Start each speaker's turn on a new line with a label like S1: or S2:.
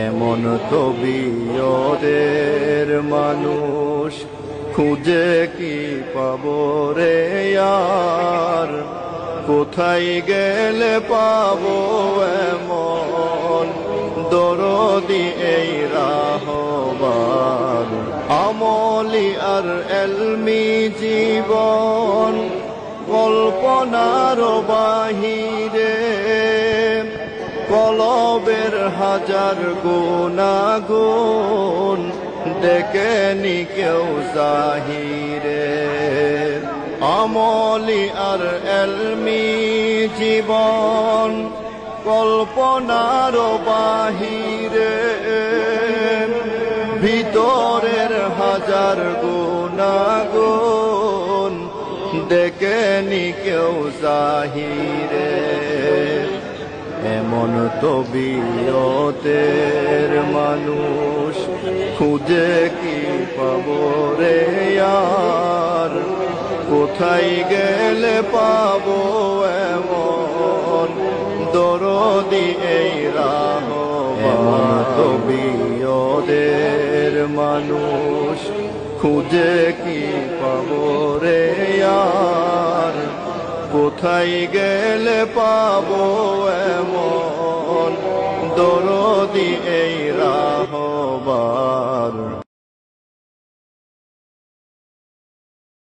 S1: এমন তবিয়তের মানুষ খুঁজে কি পাবো রে আর, কোথায় গেলে পাবো এমন দরদি এই রাহবার। আমলি আর এলমি জীবন কল্পনার বাহিরে, কলবের হাজার গুনাগুন দেখেনি কেউ জাহিরে। আমলি আর এলমি জীবন কল্পনার বাহিরে, ভিতরের হাজার গুনাগুন দেখেনি কেউ জাহিরে। এমন তবিয়তের মানুষ খুঁজে কি পাবো রে আর, কোথায় গেলে পাবো এমন দরদি এই রাহবার। তবিয়তের মানুষ খুঁজে কি পাবো রে আর, কোথায় গেলে পাবো এমন দরদি এই রাহবার।